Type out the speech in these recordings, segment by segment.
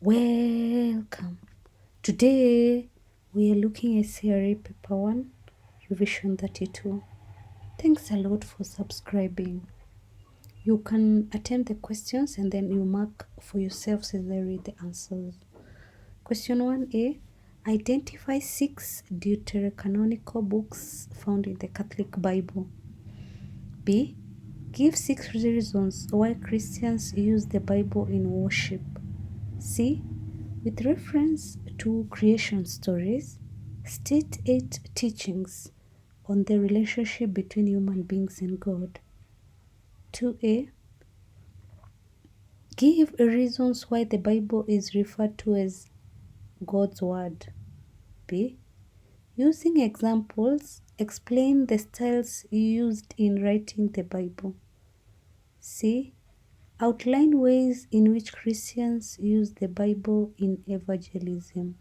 Welcome. Today we are looking at C.R.E. Paper 1, Revision 32. Thanks a lot for subscribing. You can attempt the questions and then you mark for yourselves as I read the answers. Question 1a. Identify 6 deuterocanonical books found in the Catholic Bible. B. Give 6 reasons why Christians use the Bible in worship. C. With reference to creation stories, state 8 teachings on the relationship between human beings and God. 2a. Give reasons why the Bible is referred to as God's Word. B. Using examples, explain the styles used in writing the Bible. C. Outline ways in which Christians use the Bible in evangelism.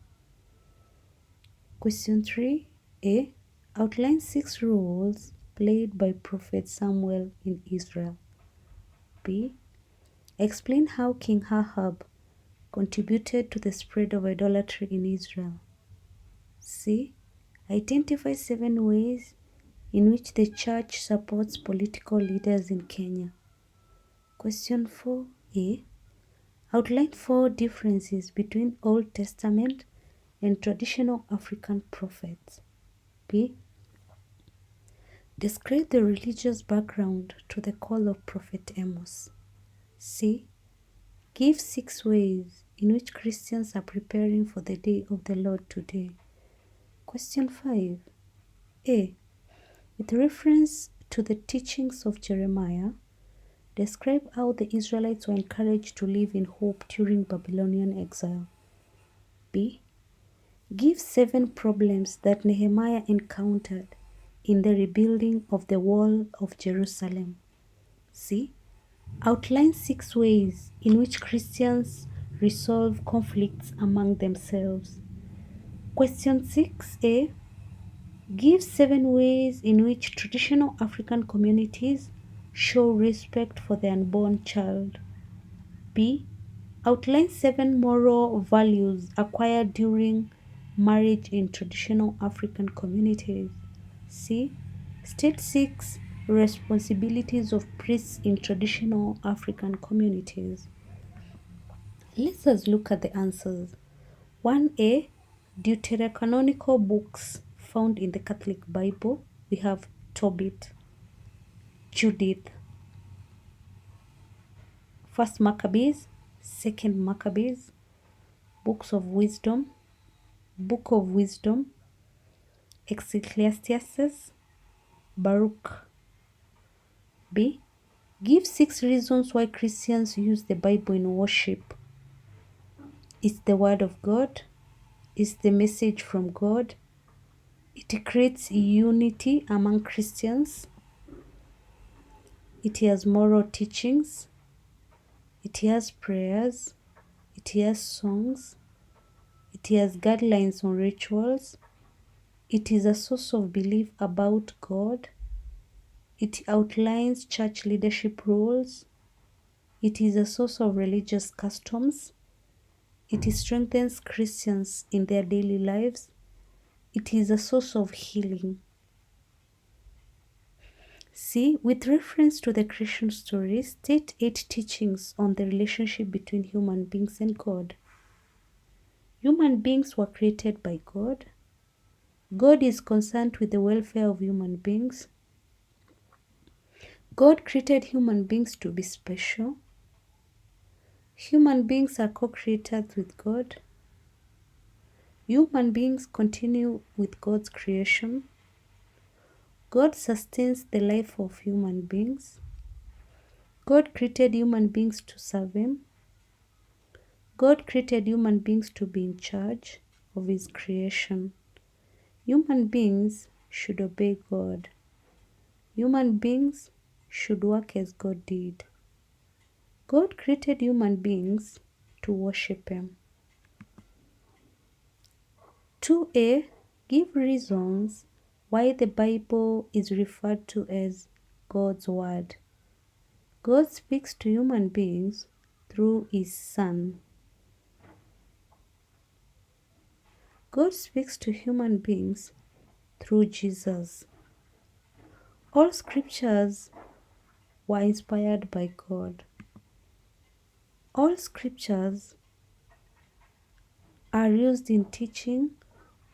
Question 3a. Outline 6 roles played by Prophet Samuel in Israel. B. Explain how King Ahab contributed to the spread of idolatry in Israel. C. Identify 7 ways in which the church supports political leaders in Kenya. Question 4a. Outline 4 differences between Old Testament and traditional African prophets. B. Describe the religious background to the call of Prophet Amos. C. Give 6 ways in which Christians are preparing for the day of the Lord today. Question 5. A. With reference to the teachings of Jeremiah, describe how the Israelites were encouraged to live in hope during Babylonian exile. B. Give 7 problems that Nehemiah encountered in the rebuilding of the wall of Jerusalem. C. Outline 6 ways in which Christians resolve conflicts among themselves. Question 6a. Give 7 ways in which traditional African communities show respect for the unborn child. B. Outline 7 moral values acquired during marriage in traditional African communities. C. State 6 responsibilities of priests in traditional African communities. Let us look at the answers. 1a. Deuterocanonical books found in the Catholic Bible. We have Tobit, Judith, 1st Maccabees, 2nd Maccabees, Books of Wisdom, Book of Wisdom, Ecclesiastes, Baruch. B. Give 6 reasons why Christians use the Bible in worship. It's the Word of God. It's the message from God. It creates unity among Christians. It has moral teachings. It has prayers. It has songs. It has guidelines on rituals. It is a source of belief about God. It outlines church leadership roles. It is a source of religious customs. It strengthens Christians in their daily lives. It is a source of healing. C. With reference to the creation story, state 8 teachings on the relationship between human beings and God. Human beings were created by God. God is concerned with the welfare of human beings. God created human beings to be special. Human beings are co-creators with God. Human beings continue with God's creation. God sustains the life of human beings. God created human beings to serve Him. God created human beings to be in charge of His creation. Human beings should obey God. Human beings should work as God did. God created human beings to worship Him. 2a. Give reasons why the Bible is referred to as God's Word. God speaks to human beings through His Son. God speaks to human beings through Jesus. All scriptures were inspired by God. All scriptures are used in teaching,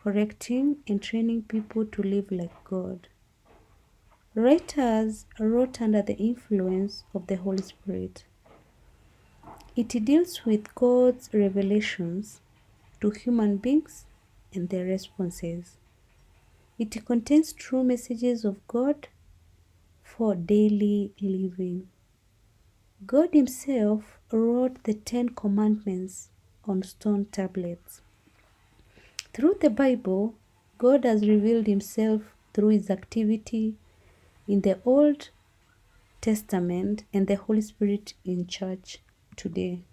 correcting, and training people to live like God. Writers wrote under the influence of the Holy Spirit. It deals with God's revelations to human beings and their responses. It contains true messages of God for daily living. God Himself wrote the Ten Commandments on stone tablets. Through the Bible, God has revealed Himself through His activity in the Old Testament and the Holy Spirit in church today.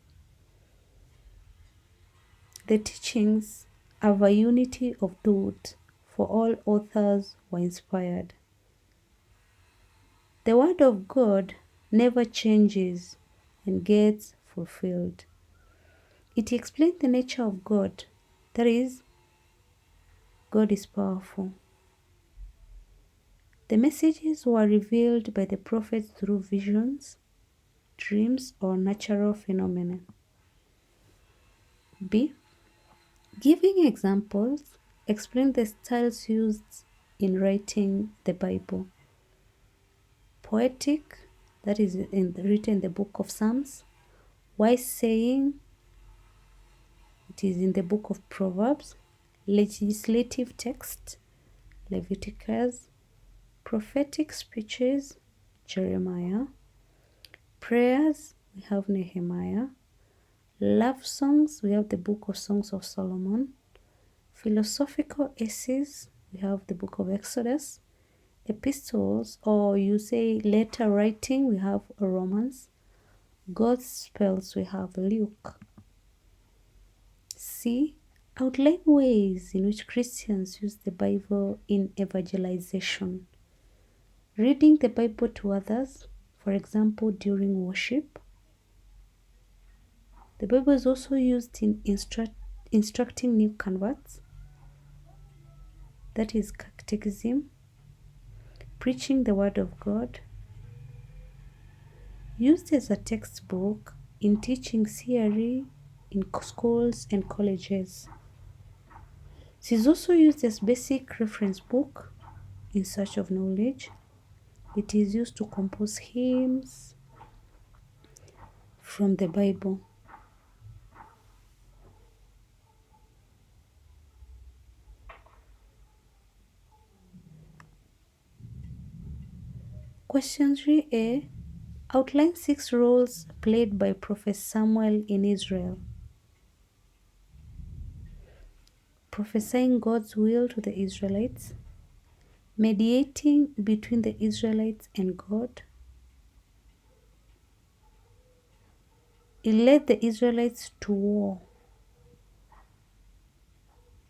The teachings have a unity of thought, for all authors were inspired. The Word of God never changes and gets fulfilled. It explains the nature of God, that is, God is powerful. The messages were revealed by the prophets through visions, dreams, or natural phenomena. B. Giving examples, explain the styles used in writing the Bible. Poetic, that is written in the book of Psalms. Wise saying, it is in the book of Proverbs. Legislative text, Leviticus. Prophetic speeches, Jeremiah. Prayers, we have Nehemiah. Love songs, we have the book of Songs of Solomon. Philosophical essays, we have the book of Exodus. Epistles, or you say letter writing, we have Romans. Gospels, we have Luke. C. Outline ways in which Christians use the Bible in evangelization. Reading the Bible to others, for example, during worship. The Bible is also used in instructing new converts, that is catechism. Preaching the Word of God. Used as a textbook in teaching C.R.E. in schools and colleges. It is also used as basic reference book in search of knowledge. It is used to compose hymns from the Bible. Question 3a. Outline 6 roles played by Prophet Samuel in Israel. Prophesying God's will to the Israelites. Mediating between the Israelites and God. He led the Israelites to war.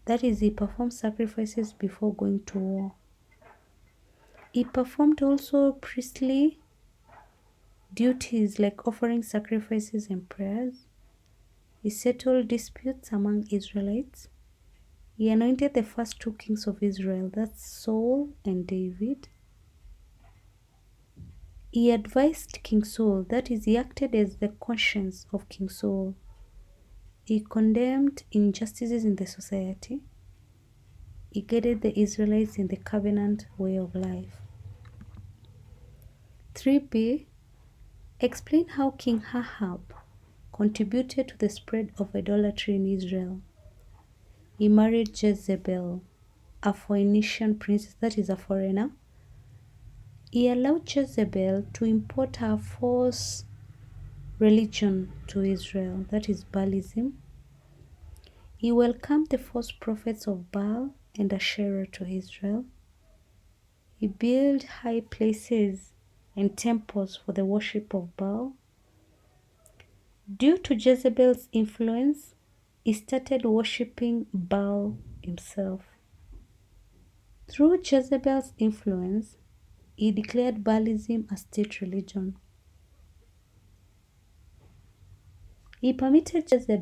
That is, he performed sacrifices before going to war. He performed also priestly duties like offering sacrifices and prayers. He settled disputes among Israelites. He anointed the first 2 kings of Israel, that's Saul and David. He advised King Saul, that is, he acted as the conscience of King Saul. He condemned injustices in the society. He guided the Israelites in the covenant way of life. 3b. Explain how King Ahab contributed to the spread of idolatry in Israel. He married Jezebel, a Phoenician princess, that is a foreigner. He allowed Jezebel to import her false religion to Israel, that is Baalism. He welcomed the false prophets of Baal and Asherah to Israel. He built high places and temples for the worship of Baal. Due to Jezebel's influence, he started worshipping Baal himself. Through Jezebel's influence, he declared Baalism a state religion. He permitted Jezebel